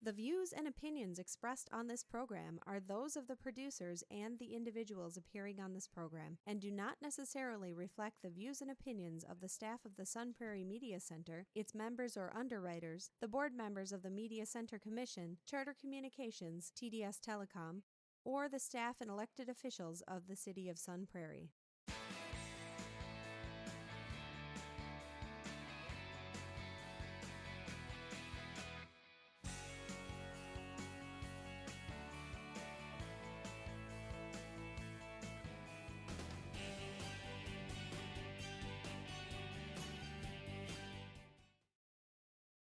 The views and opinions expressed on this program are those of the producers and the individuals appearing on this program and do not necessarily reflect the views and opinions of the staff of the Sun Prairie Media Center, its members or underwriters, the board members of the Media Center Commission, Charter Communications, TDS Telecom, or the staff and elected officials of the City of Sun Prairie.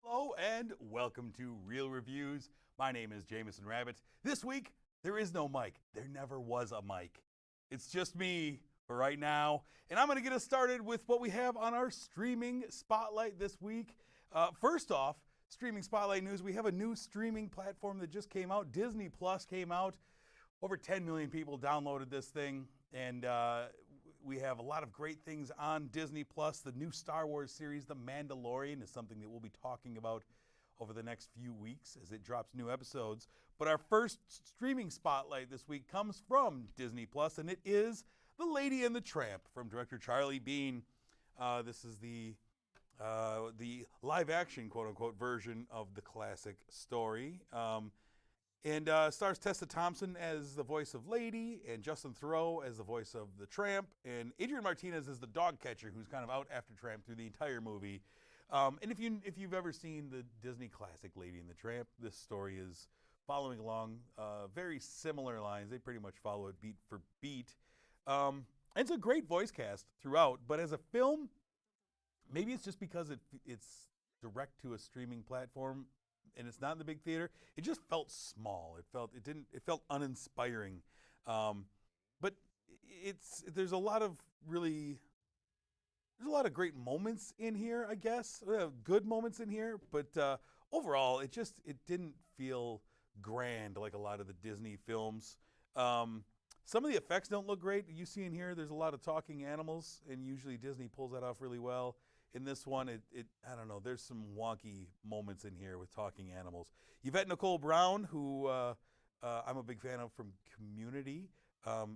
Hello and welcome to Real Reviews. My name is Jamison Rabbit. This week, there is no Mike. There never was a Mike. It's just me for right now. And I'm going to get us started with what we have on our streaming spotlight this week. First off, streaming spotlight news. We have a new streaming platform that just came out. Disney Plus came out. Over 10 million people downloaded this thing. And we have a lot of great things on Disney Plus. The new Star Wars series, The Mandalorian, is something that we'll be talking about over the next few weeks as it drops new episodes. But our first streaming spotlight this week comes from Disney Plus, and it is The Lady and the Tramp from director Charlie Bean. This is the live-action, quote-unquote, version of the classic story. And stars Tessa Thompson as the voice of Lady, and Justin Theroux as the voice of the Tramp, and Adrian Martinez as the dog catcher who's kind of out after Tramp through the entire movie. And if you've ever seen the Disney classic Lady and the Tramp, this story is following along very similar lines. They pretty much follow it beat for beat. And it's a great voice cast throughout, but as a film, maybe it's just because it's direct to a streaming platform and it's not in the big theater. It just felt small. It felt uninspiring. But there's a lot of great moments in here, I guess. Good moments in here, but overall it didn't feel grand like a lot of the Disney films. Some of the effects don't look great. You see in here there's a lot of talking animals, and usually Disney pulls that off really well. In this one, I don't know, there's some wonky moments in here with talking animals. Yvette Nicole Brown, who I'm a big fan of from Community,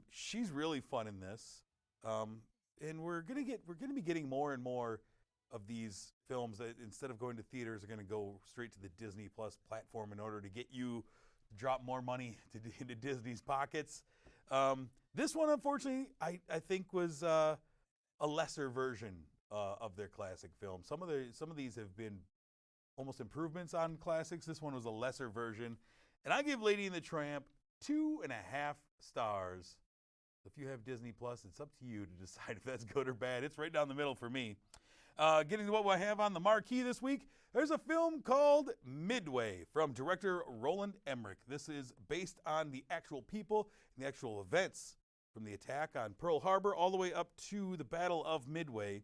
she's really fun in this. And we're gonna be getting more and more of these films that instead of going to theaters are gonna go straight to the Disney Plus platform in order to get you to drop more money into Disney's pockets. This one, unfortunately, I think was a lesser version of their classic film. Some of these have been almost improvements on classics. This one was a lesser version, and I give Lady and the Tramp 2.5 stars. If you have Disney Plus, it's up to you to decide if that's good or bad. It's right down the middle for me. Getting to what I have on the marquee this week, there's a film called Midway from director Roland Emmerich. This is based on the actual people and the actual events from the attack on Pearl Harbor all the way up to the Battle of Midway.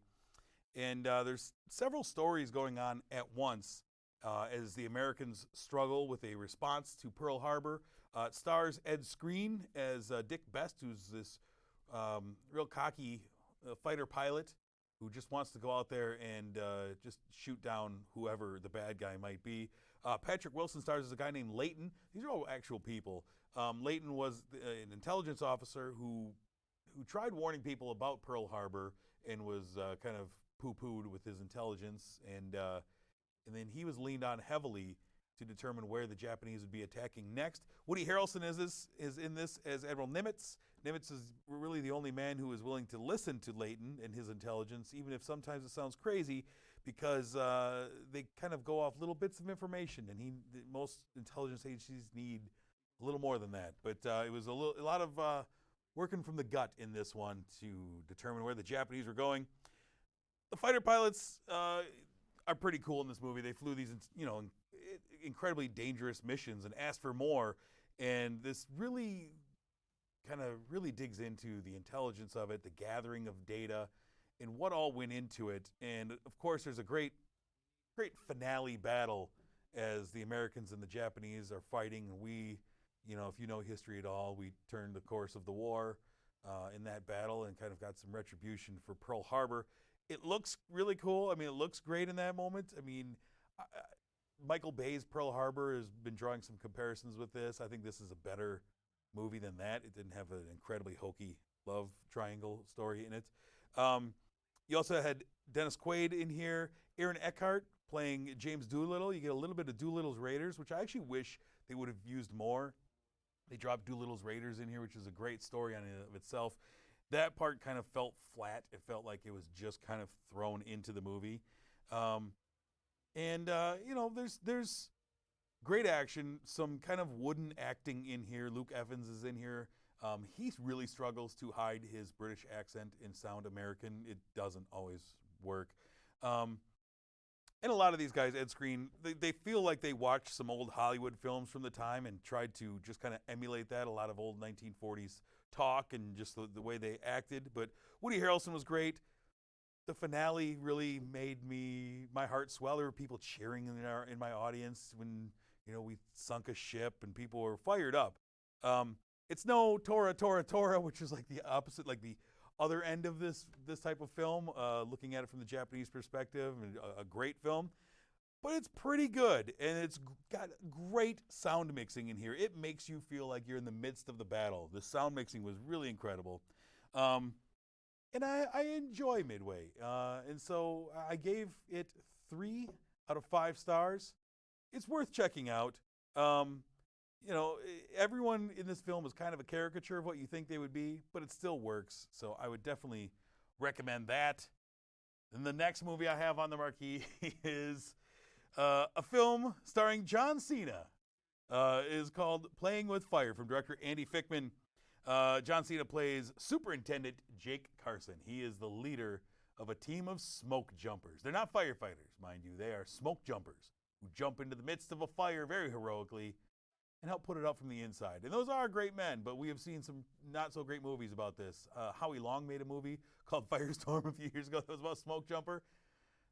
And there's several stories going on at once as the Americans struggle with a response to Pearl Harbor. It stars Ed Skrein as Dick Best, who's this real cocky fighter pilot who just wants to go out there and just shoot down whoever the bad guy might be. Patrick Wilson stars as a guy named Leighton. These are all actual people. Leighton was an intelligence officer who tried warning people about Pearl Harbor and was kind of poo-pooed with his intelligence, and then he was leaned on heavily to determine where the Japanese would be attacking next. Woody Harrelson is in this as Admiral Nimitz. Nimitz is really the only man who is willing to listen to Leighton and his intelligence, even if sometimes it sounds crazy, because they kind of go off little bits of information, and most intelligence agencies need a little more than that. But it was a lot of working from the gut in this one to determine where the Japanese were going. The fighter pilots are pretty cool in this movie. They flew these, incredibly dangerous missions and asked for more. And this really digs into the intelligence of it, the gathering of data, and what all went into it. And of course, there's a great finale battle as the Americans and the Japanese are fighting. And we, if you know history at all, we turned the course of the war in that battle and kind of got some retribution for Pearl Harbor. It looks really cool. I mean, it looks great in that moment. I mean, Michael Bay's Pearl Harbor has been drawing some comparisons with this. I think this is a better movie than that. It didn't have an incredibly hokey love triangle story in it. You also had Dennis Quaid in here, Aaron Eckhart playing James Doolittle. You get a little bit of Doolittle's Raiders, which I actually wish they would have used more. They dropped Doolittle's Raiders in here, which is a great story on of itself. That part kind of felt flat. It felt like it was just kind of thrown into the movie. There's great action, some kind of wooden acting in here. Luke Evans is in here. He really struggles to hide his British accent and sound American. It doesn't always work. And a lot of these guys, Ed Screen, they feel like they watched some old Hollywood films from the time and tried to just kind of emulate that. A lot of old 1940s talk and just the way they acted. But Woody Harrelson was great. The finale really made my heart swell. There were people cheering in my audience when we sunk a ship and people were fired up. It's no Tora, Tora, Tora, which is like the opposite, like the other end of this type of film, looking at it from the Japanese perspective, and a great film. But it's pretty good, and it's got great sound mixing in here. It makes you feel like you're in the midst of the battle. The sound mixing was really incredible. And I enjoy Midway. And so I gave it 3 out of 5 stars. It's worth checking out. Everyone in this film is kind of a caricature of what you think they would be, but it still works. So I would definitely recommend that. And the next movie I have on the marquee is a film starring John Cena. Is called Playing with Fire from director Andy Fickman. John Cena plays Superintendent Jake Carson. He is the leader of a team of smoke jumpers. They're not firefighters, mind you. They are smoke jumpers who jump into the midst of a fire very heroically and help put it out from the inside. And those are great men, but we have seen some not so great movies about this. Howie Long made a movie called Firestorm a few years ago that was about a smoke jumper.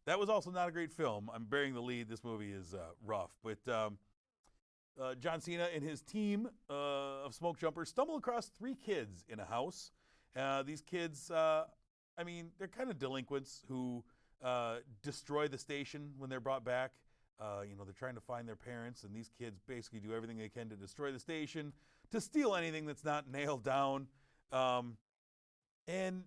That was also not a great film. I'm bearing the lead. This movie is rough. But John Cena and his team of smoke jumpers stumble across 3 kids in a house. These kids, they're kind of delinquents who destroy the station when they're brought back. They're trying to find their parents, and these kids basically do everything they can to destroy the station, to steal anything that's not nailed down. And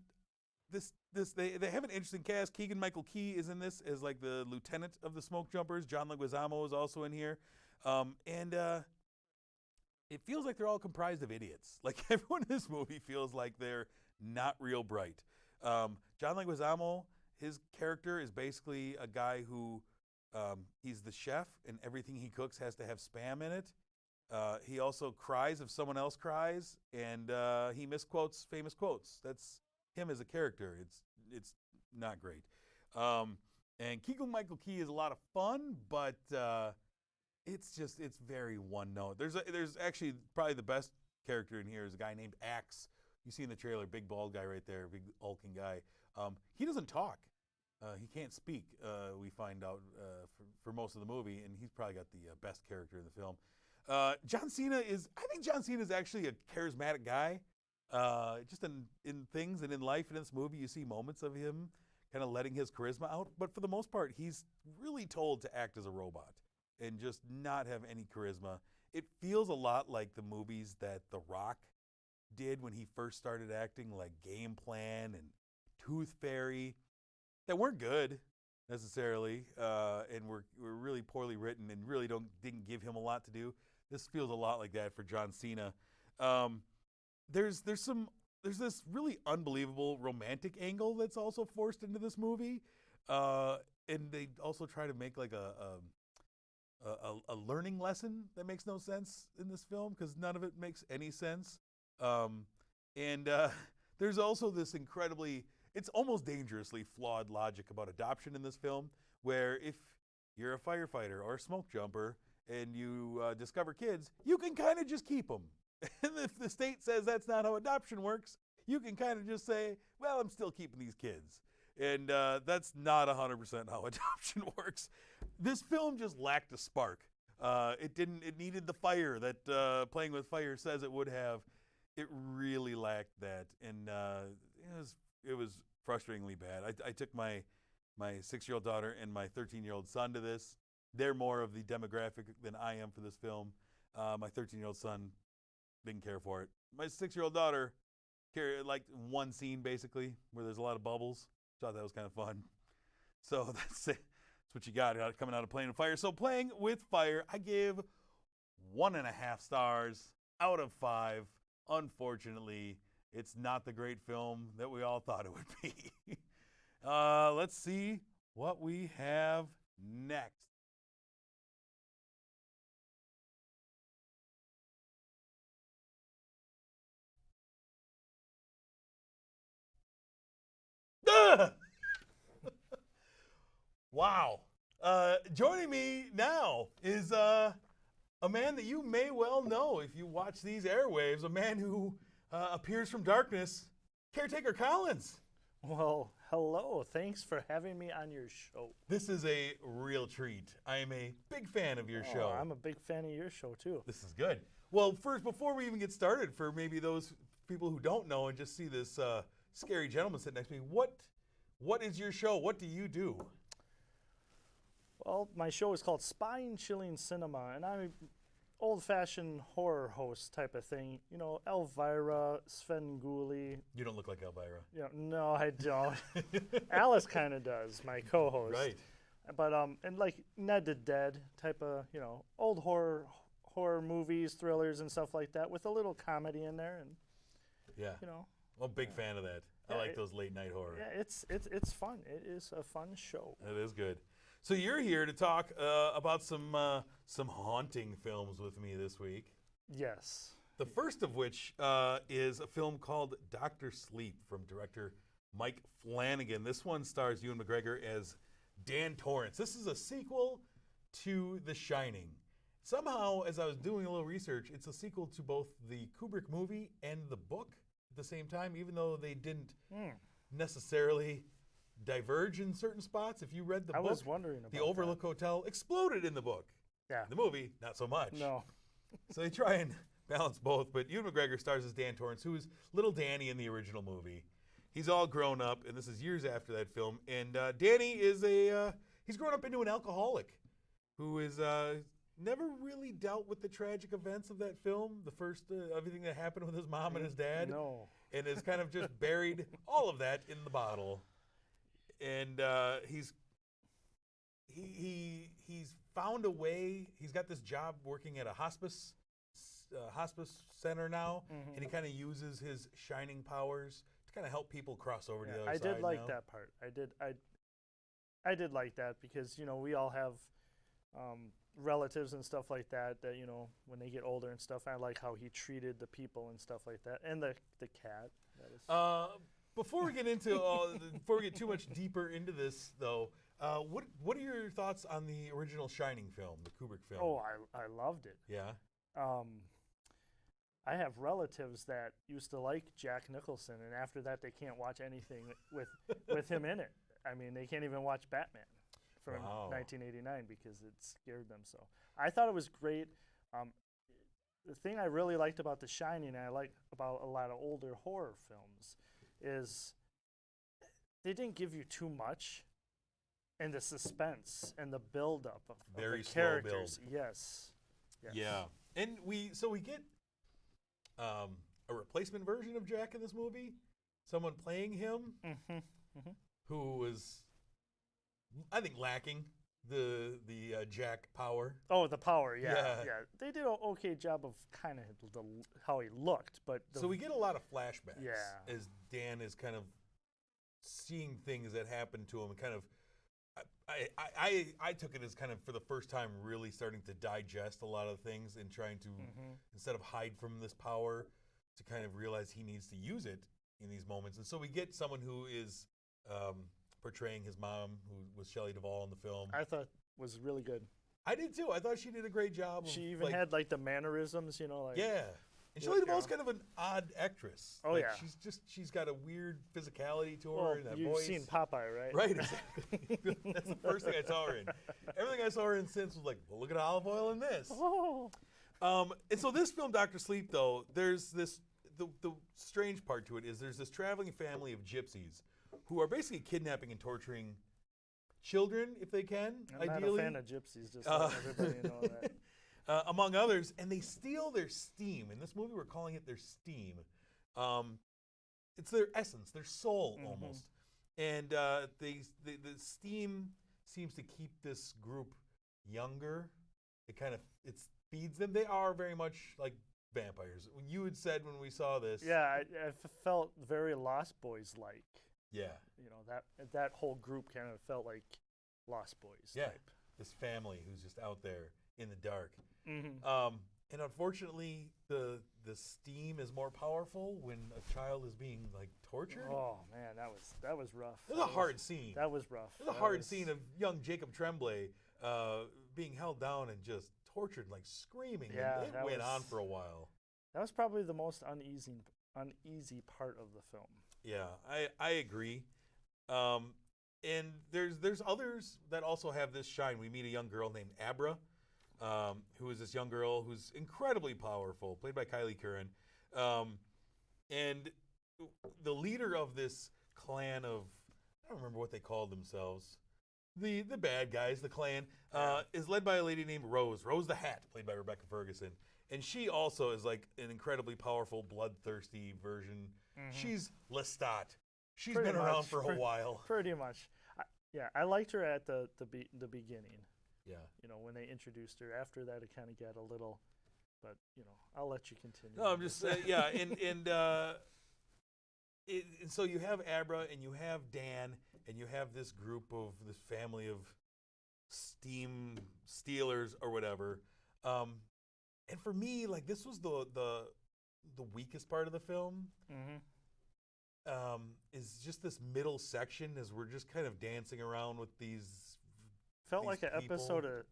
they have an interesting cast. Keegan-Michael Key is in this as like the lieutenant of the smoke jumpers. John Leguizamo is also in here. It feels like they're all comprised of idiots. Like everyone in this movie feels like they're not real bright. John Leguizamo, his character is basically a guy who he's the chef, and everything he cooks has to have Spam in it. He also cries if someone else cries, and he misquotes famous quotes. That's him as a character. It's not great. And Keegan-Michael Key is a lot of fun, but it's very one note. There's actually probably the best character in here is a guy named Axe. You see in the trailer, big bald guy right there, big hulking guy. He doesn't talk. He can't speak. We find out for most of the movie, and he's probably got the best character in the film. I think John Cena is actually a charismatic guy. Just in things and in life and in this movie, you see moments of him kind of letting his charisma out. But for the most part, he's really told to act as a robot and just not have any charisma. It feels a lot like the movies that The Rock did when he first started acting, like Game Plan and Tooth Fairy, that weren't good necessarily, and were really poorly written and really didn't give him a lot to do. This feels a lot like that for John Cena. There's this really unbelievable romantic angle that's also forced into this movie, and they also try to make like a learning lesson that makes no sense in this film because none of it makes any sense. There's also this it's almost dangerously flawed logic about adoption in this film, where if you're a firefighter or a smoke jumper and you discover kids, you can kind of just keep them. And if the state says that's not how adoption works, you can kind of just say, well, I'm still keeping these kids. And that's not 100% how adoption works. This film just lacked a spark. It needed the fire that Playing with Fire says it would have. It really lacked that. And it was frustratingly bad. I took my 6-year-old daughter and my 13-year-old son to this. they're more of the demographic than I am for this film. My 13-year-old son didn't care for it. My 6-year-old daughter liked one scene, basically, where there's a lot of bubbles. Thought that was kind of fun. So that's it. That's what you got coming out of Playing with Fire. So Playing with Fire, I give 1.5 stars out of 5. Unfortunately, it's not the great film that we all thought it would be. Let's see what we have next. Wow. Joining me now is a man that you may well know if you watch these airwaves, a man who appears from darkness, Caretaker Collins. Well, hello. Thanks for having me on your show. This is a real treat. I am a big fan of your show. I'm a big fan of your show, too. This is good. Well, first, before we even get started, for maybe those people who don't know and just see this scary gentleman sitting next to me, what is your show? What do you do? Well, my show is called Spinechillingcinema, and I'm an old-fashioned horror host type of thing. You know, Elvira, Svengoolie. You don't look like Elvira. You know, no, I don't. Alice kind of does, my co-host. Right. But and like Ned the Dead type of, you know, old horror movies, thrillers, and stuff like that, with a little comedy in there, and Yeah. you know. I'm a big fan of that. I Yeah, like those late night horror. Yeah, it's fun. It is a fun show. It is good. So you're here to talk about some haunting films with me this week. Yes. The first of which is a film called Dr. Sleep from director Mike Flanagan. This one stars Ewan McGregor as Dan Torrance. This is a sequel to The Shining. Somehow, as I was doing a little research, it's a sequel to both the Kubrick movie and the book at the same time, even though they didn't necessarily diverge in certain spots. If you read the book, I was wondering about the Overlook Hotel exploded in the book. Yeah. The movie, not so much. No. So they try and balance both. But Ewan McGregor stars as Dan Torrance, who is little Danny in the original movie. He's all grown up, and this is years after that film. And Danny is he's grown up into an alcoholic who is never really dealt with the tragic events of that film, the first, everything that happened with his mom and his dad. No. And has kind of just buried all of that in the bottle. And he's found a way. He's got this job working at a hospice center now, and he kind of uses his shining powers to kind of help people cross over to the other side. I did like now. that part. I did like that because, you know, we all have relatives and stuff like that you know, when they get older and stuff. I like how he treated the people and stuff like that, and the cat. That is Before we get too much deeper into this, though, what are your thoughts on the original Shining film, the Kubrick film? Oh, I loved it. Yeah. I have relatives that used to like Jack Nicholson, and after that, they can't watch anything with him in it. I mean, they can't even watch Batman from 1989 because it scared them. So I thought it was great. The thing I really liked about The Shining, and I like about a lot of older horror films, is they didn't give you too much, and the suspense and the build-up of Very the slow characters. build. Yes. Yeah. And we get a replacement version of Jack in this movie, someone playing him who was, I think, lacking the Jack power. Oh, the power, yeah. Yeah. They did an okay job of kind of how he looked, but So we get a lot of flashbacks Yeah. as Dan is kind of seeing things that happen to him and kind of I took it as kind of for the first time really starting to digest a lot of things and trying to instead of hide from this power to kind of realize he needs to use it in these moments. And so we get someone who is portraying his mom, who was Shelley Duvall in the film. I thought was really good. I did too. I thought she did a great job. She even had like the mannerisms, you know, like yeah. And Shelley Duvall's kind of an odd actress. Oh, like, yeah. She's got a weird physicality to her Well, and that you've voice. seen Popeye, right? Right, exactly. That's the first thing I saw her in. Everything I saw her in since was like, well, look at olive oil in this. Oh. And so this film, Dr. Sleep, though, there's this, the strange part to it is there's this traveling family of gypsies who are basically kidnapping and torturing children if they can. I'm ideally, not a fan of gypsies. Just let everybody know that. among others, and they steal their steam. In this movie, we're calling it their steam. It's their essence, their soul almost. And the steam seems to keep this group younger. It feeds them. They are very much like vampires. You had said when we saw this. Yeah, I felt very Lost Boys like. Yeah. You know, that whole group kind of felt like Lost Boys. Yeah. Type. This family who's just out there in the dark. Mm-hmm. And unfortunately, the steam is more powerful when a child is being like tortured. Oh man, that was rough. It was a hard scene. That was rough. It was a hard scene of young Jacob Tremblay being held down and just tortured, like screaming. Yeah, and it went on for a while. That was probably the most uneasy part of the film. Yeah, I agree. And there's others that also have this shine. We meet a young girl named Abra, who is this young girl who's incredibly powerful, played by Kylie Curran. And the leader of this clan of, I don't remember what they called themselves, the bad guys, the clan, is led by a lady named Rose the Hat, played by Rebecca Ferguson. And she also is like an incredibly powerful, bloodthirsty version. She's Lestat. She's been around for a while. Pretty much. I liked her at the beginning. Yeah. You know, when they introduced her. After that, it kind of got a little, but, you know, I'll let you continue. No, I'm just saying, yeah. And so you have Abra and you have Dan and you have this group of this family of steam stealers or whatever. And for me, like, this was the weakest part of the film. Is just this middle section as we're just kind of dancing around with these. Felt like an people. episode of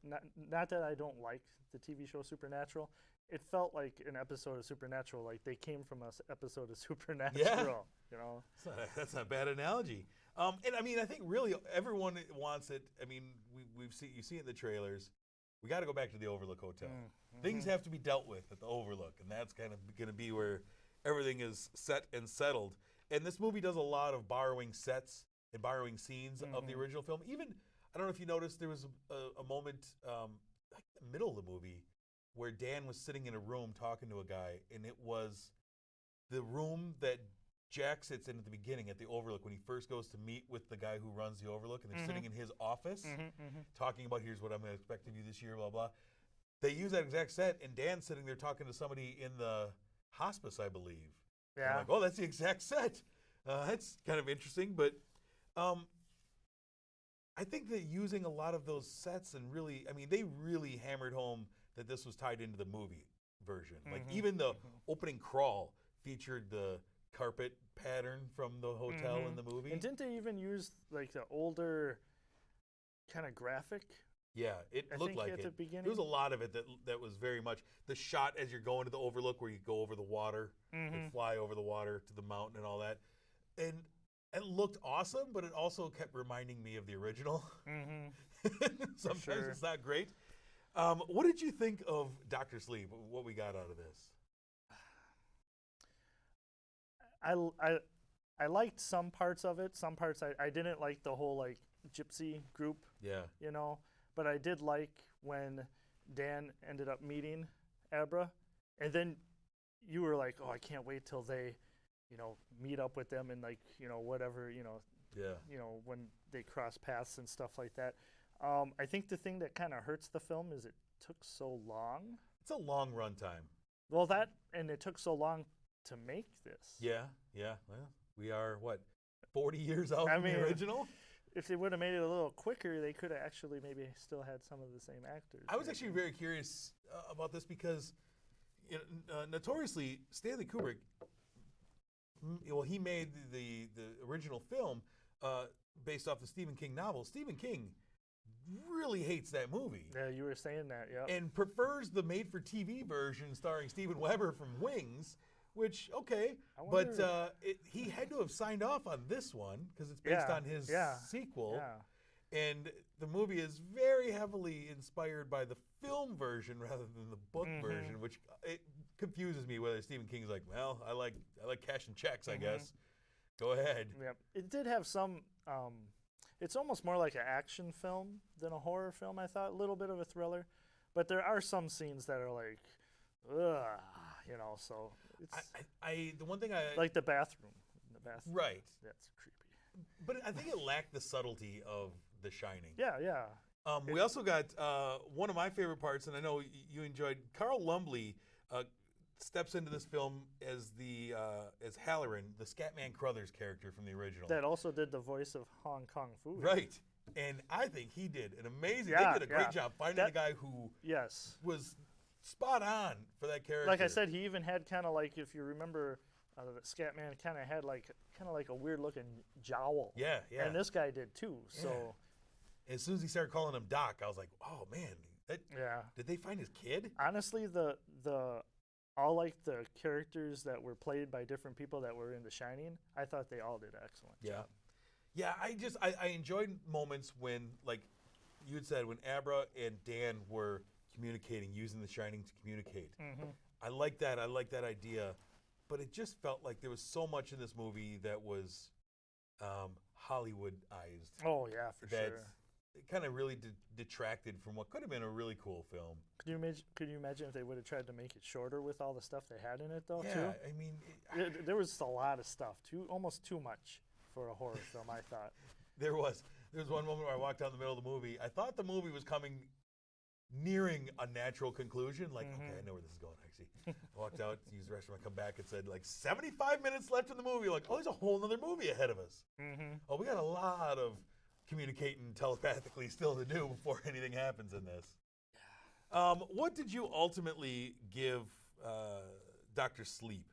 not that I don't like the TV show Supernatural. It felt like an episode of Supernatural, like they came from an episode of Supernatural. Yeah. You know, That's not a bad analogy. And I mean, I think really everyone wants it. I mean, you see it in the trailers. We got to go back to the Overlook Hotel. Things have to be dealt with at the Overlook, and that's kind of going to be where everything is set and settled. And this movie does a lot of borrowing sets and borrowing scenes of the original film. Even, I don't know if you noticed, there was a moment, like in the middle of the movie, where Dan was sitting in a room talking to a guy, and it was the room that Jack sits in at the beginning at the Overlook when he first goes to meet with the guy who runs the Overlook, and they're sitting in his office talking about, here's what I'm expecting you this year, blah, blah. They use that exact set, and Dan's sitting there talking to somebody in the hospice, I believe. Yeah. I'm like, oh, that's the exact set. That's kind of interesting, but I think that using a lot of those sets and really, I mean, they really hammered home that this was tied into the movie version. Like even the opening crawl featured the carpet pattern from the hotel in the movie. And didn't they even use like the older kind of graphic? Yeah, it looked like at it. the beginning. There was a lot of it that was very much the shot as you're going to the Overlook where you go over the water, and fly over the water to the mountain and all that. And it looked awesome, but it also kept reminding me of the original. Sometimes it's not great. What did you think of Dr. Sleep, what we got out of this? I liked some parts of it. Some parts I didn't like the whole like gypsy group. Yeah. You know, but I did like when Dan ended up meeting Abra, and then you were like, oh, I can't wait till they, you know, meet up with them and like, you know, whatever, you know. Yeah. You know, when they cross paths and stuff like that. I think the thing that kind of hurts the film is it took so long. It's a long run time. Well, and it took so long to make this. Yeah. Well, we are, 40 years out from the original? If they would have made it a little quicker, they could have actually maybe still had some of the same actors. I was actually very curious about this because, you know, notoriously, Stanley Kubrick, well, he made the original film based off the Stephen King novel. Stephen King really hates that movie. Yeah, you were saying that, yeah. And prefers the made-for-TV version starring Steven Weber from Wings, which, okay, but he had to have signed off on this one because it's based on his sequel. Yeah. And the movie is very heavily inspired by the film version rather than the book version, which it confuses me whether Stephen King's like, well, I like cashing checks, I guess. Go ahead. Yeah, it did have some it's almost more like an action film than a horror film. I thought a little bit of a thriller, but there are some scenes that are like, ugh, you know. So it's the one thing I like the bathroom. The bathroom. Right. That's creepy. But I think it lacked the subtlety of The Shining. Yeah. We also got one of my favorite parts, and I know you enjoyed. Carl Lumbly steps into this film as as Halloran, the Scatman Crothers character from the original. That also did the voice of Hong Kong Fu. Right, and I think he did an amazing. Yeah, they did a great job finding the guy who was spot on for that character. Like I said, he even had kind of like, if you remember, the Scatman kind of had like a weird looking jowl. Yeah. And this guy did too. So. As soon as he started calling him Doc, I was like, "Oh man, did they find his kid?" Honestly, all like the characters that were played by different people that were in The Shining, I thought they all did an excellent job. Yeah. I enjoyed moments when, like you had said, when Abra and Dan were communicating, using The Shining to communicate. Mm-hmm. I like that. I like that idea, but it just felt like there was so much in this movie that was Hollywoodized. Oh yeah, for sure. It kind of really detracted from what could have been a really cool film. Could you imagine if they would have tried to make it shorter with all the stuff they had in it, though? Yeah, too? I mean, there was a lot of stuff, almost too much for a horror film. I thought there was one moment where I walked down the middle of the movie. I thought the movie was nearing a natural conclusion. Like, okay, I know where this is going. Actually, I walked out, used the restroom. I come back and said, like, 75 minutes left in the movie. Like, oh, there's a whole other movie ahead of us. Oh, we got a lot of communicating telepathically still to do before anything happens in this. What did you ultimately give Dr. Sleep?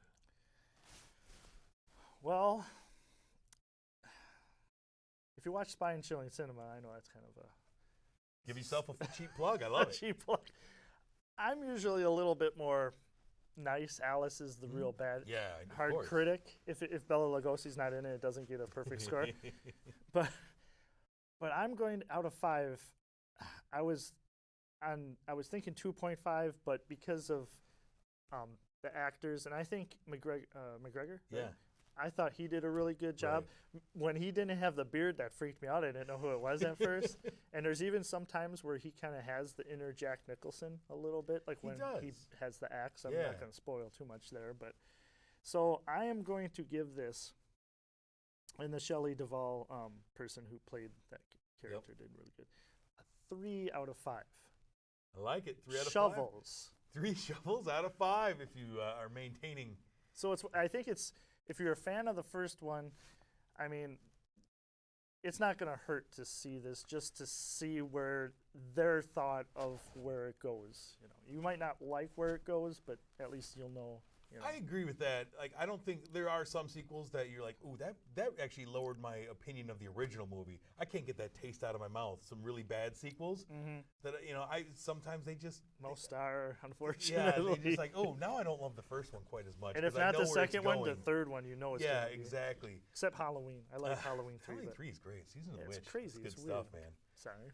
Well, if you watch Spine Chilling Cinema, I know that's kind of a... Give yourself a cheap plug. I love it. Cheap plug. I'm usually a little bit more nice. Alice is the real bad, hard critic. If Bela Lugosi's not in it, it doesn't get a perfect score. But I'm going out of 5. I was thinking 2.5, but because of the actors, and I think McGregor. Yeah. I thought he did a really good job. Right. When he didn't have the beard, that freaked me out. I didn't know who it was at first. And there's even some times where he kind of has the inner Jack Nicholson a little bit, like when he has the axe. I'm not going to spoil too much there, but so I am going to give this, and the Shelley Duvall person who played that character did really good, a 3 out of 5. I like it. 3 out of 5. Shovels. 3 shovels out of 5 if you are maintaining. So I think if you're a fan of the first one, I mean, it's not going to hurt to see this, just to see where their thought of where it goes. You know, you might not like where it goes, but at least you'll know. You know. I agree with that. Like, I don't think there are some sequels that you're like, ooh, that actually lowered my opinion of the original movie. I can't get that taste out of my mouth. Some really bad sequels that sometimes they just no star, unfortunately. Yeah, they just like, oh, now I don't love the first one quite as much. And if not the second one, the third one, you know it's yeah, gonna be. Exactly. Except Halloween. I like Halloween 3. Halloween 3 is great. Season of the Witch. It's crazy. It's good weird. stuff, man. Sorry.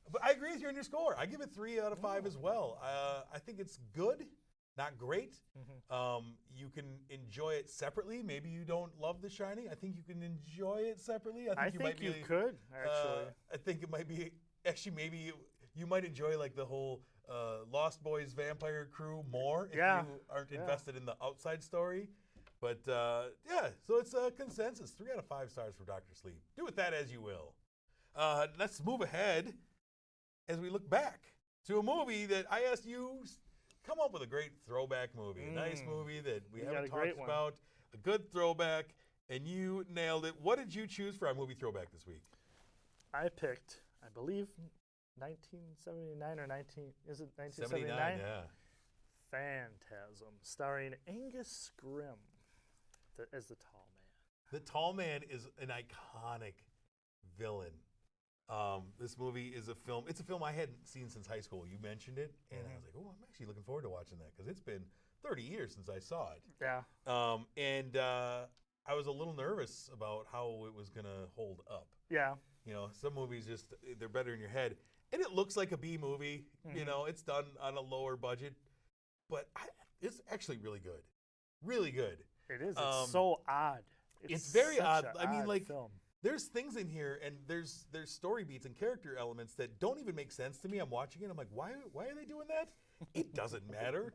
But I agree with you on your score. I give it 3 out of 5 as well. I think it's good. Not great. You can enjoy it separately. Maybe you don't love The Shining. I think you can enjoy it separately. I think you could, actually. I think it might be, actually, maybe you might enjoy like the whole Lost Boys vampire crew more if you aren't invested in the outside story. But so it's a consensus. 3 out of 5 stars for Dr. Sleep. Do with that as you will. Let's move ahead as we look back to a movie that I asked you come up with a great throwback movie, a nice movie that we haven't talked about, a good throwback, and you nailed it. What did you choose for our movie throwback this week? I picked, I believe, 1979 or 1979? Yeah. Phantasm, starring Angus Scrimm as the Tall Man. The Tall Man is an iconic villain. This movie is a film. It's a film I hadn't seen since high school. You mentioned it, and I was like, "Oh, I'm actually looking forward to watching that because it's been 30 years since I saw it." Yeah. And I was a little nervous about how it was gonna hold up. Yeah. You know, some movies they're better in your head, and it looks like a B movie. You know, it's done on a lower budget, but it's actually really good. Really good. It is. It's so odd. It's very odd. I mean, like. Film. there's things in here, and there's story beats and character elements that don't even make sense to me. I'm watching it, I'm like, why are they doing that? It doesn't matter.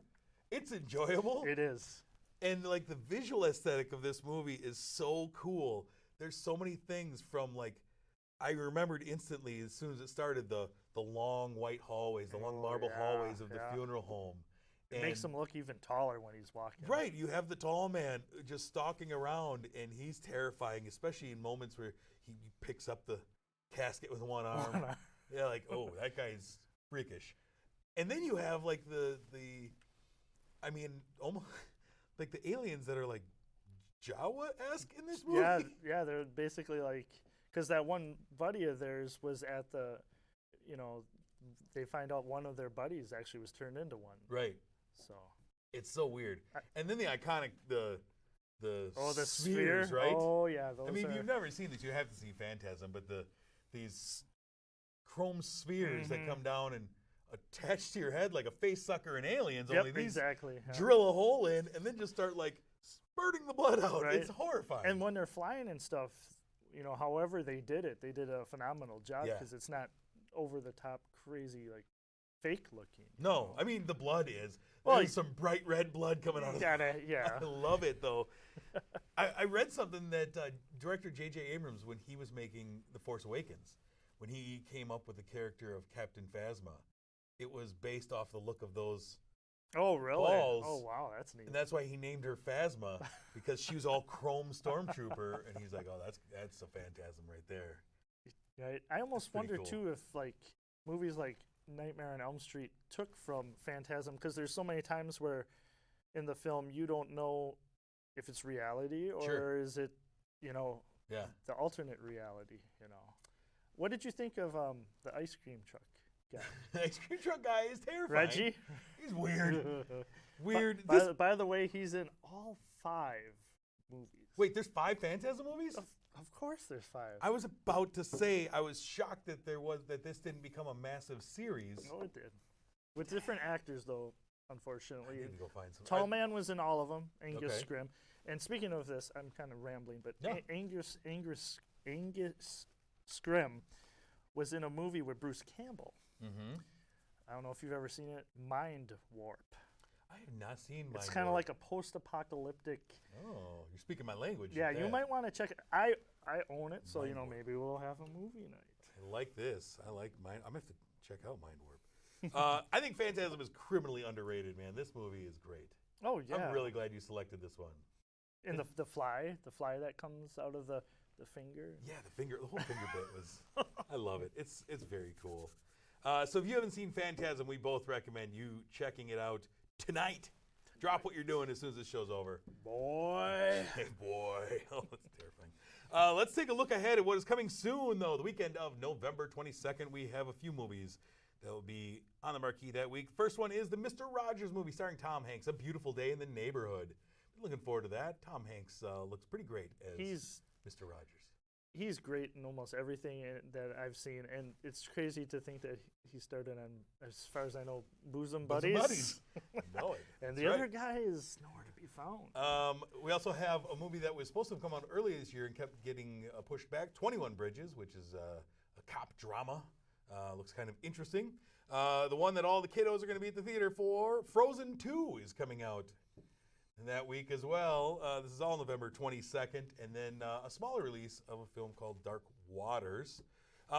It's enjoyable. It is. And like the visual aesthetic of this movie is so cool. There's so many things from like, I remembered instantly as soon as it started the long white hallways, the long marble hallways of the funeral home. It makes him look even taller when he's walking. Right, you have the tall man just stalking around, and he's terrifying, especially in moments where he picks up the casket with one arm. Yeah, like, oh, that guy's freakish. And then you have like I mean, almost like the aliens that are like Jawa-esque in this movie. Yeah, they're basically like, because that one buddy of theirs was at the, they find out one of their buddies actually was turned into one. Right. So it's so weird. And then the iconic the spheres, sphere, right? Oh yeah, those I mean, if you've never seen this, you have to see Phantasm. But these chrome spheres that come down and attach to your head like a face sucker in Aliens. Yep, only these exactly. drill a hole in and then just start like spurting the blood out. Right. It's horrifying. And when they're flying and stuff, however they did it, they did a phenomenal job because it's not over the top, crazy, like fake looking. No, I mean the blood is. Well, There's some bright red blood coming out of it. Yeah. I love it though. I read something that director J.J. Abrams, when he was making The Force Awakens, when he came up with the character of Captain Phasma, it was based off the look of those Oh, really? balls. Oh, wow, that's neat. And that's why he named her Phasma, because she was all chrome stormtrooper, and he's like, oh, that's a Phantasm right there. Right. I almost pretty wonder cool. too if like movies like Nightmare on Elm Street took from Phantasm, because there's so many times where in the film you don't know if it's reality or is it, the alternate reality. What did you think of the ice cream truck guy? The ice cream truck guy is terrifying. Reggie? He's weird. Weird. By the way, he's in all 5 movies. Wait, there's 5 Phantasm movies? Of course there's 5. I was about to say, I was shocked that this didn't become a massive series. No, it did. With different actors, though, unfortunately. I need to go find some. Tall Man was in all of them, Angus Okay. Scrim. And speaking of this, I'm kind of rambling, but No. Angus Scrim was in a movie with Bruce Campbell. Mm-hmm. I don't know if you've ever seen it, Mind Warp. I have not seen Mind It's kind of Warp. like a post-apocalyptic. Oh, you're speaking my language. Yeah, with you that. might want to check it. I own it, so Mind Warp. maybe we'll have a movie night. I like this. I like Mind. I'm going to have to check out Mind Warp. I think Phantasm is criminally underrated, man. This movie is great. Oh yeah, I'm really glad you selected this one. And the fly that comes out of the finger. Yeah, the whole finger bit was. I love it. It's very cool. So if you haven't seen Phantasm, we both recommend you checking it out tonight. Drop what you're doing as soon as this show's over. Boy. Hey, boy. Oh, that's terrifying. Let's take a look ahead at what is coming soon, though. The weekend of November 22nd, we have a few movies that will be on the marquee that week. First one is the Mr. Rogers movie starring Tom Hanks, A Beautiful Day in the Neighborhood. Looking forward to that. Tom Hanks looks pretty great as Mr. Rogers. He's great in almost everything that I've seen, and it's crazy to think that he started on, as far as I know, Bosom Buddies. I know it. And That's the other right. guy is nowhere to be found. We also have a movie that was supposed to have come out earlier this year and kept getting pushed back, 21 Bridges, which is a cop drama. Looks kind of interesting. The one that all the kiddos are going to be at the theater for, Frozen 2, is coming out that week as well. This is all November 22nd. And then a smaller release of a film called Dark Waters.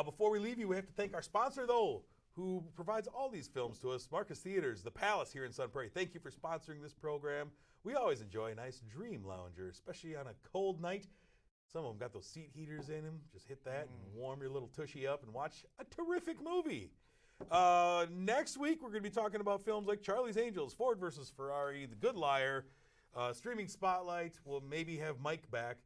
Before we leave you, we have to thank our sponsor, though, who provides all these films to us, Marcus Theaters, The Palace here in Sun Prairie. Thank you for sponsoring this program. We always enjoy a nice dream lounger, especially on a cold night. Some of them got those seat heaters in them. Just hit that and warm your little tushy up and watch a terrific movie. Next week, we're going to be talking about films like Charlie's Angels, Ford versus Ferrari, The Good Liar, Streaming Spotlight. We'll maybe have Mike back.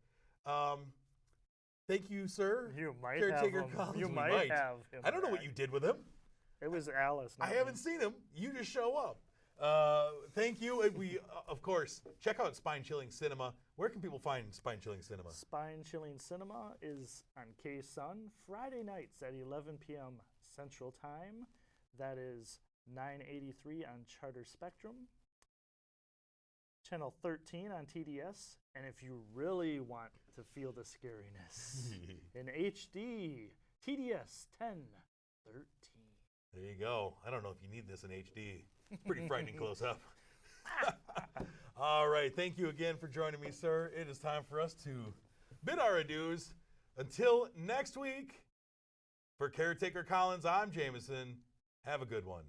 Thank you, sir. You might Caretaker have him. Collins. You We might have him. I don't know what back. you did with him. It was Alice. I not haven't me. seen him. You just show up. Thank you. And we, of course, check out Spine Chilling Cinema. Where can people find Spine Chilling Cinema? Spine Chilling Cinema is on K-Sun, Friday nights at 11 p.m. Central Time. That is 983 on Charter Spectrum. channel 13 on TDS. And if you really want to feel the scariness in HD, TDS 1013. There you go. I don't know if you need this in HD. It's pretty frightening close up. All right. Thank you again for joining me, sir. It is time for us to bid our adieus. Until next week, for Caretaker Collins, I'm Jamison. Have a good one.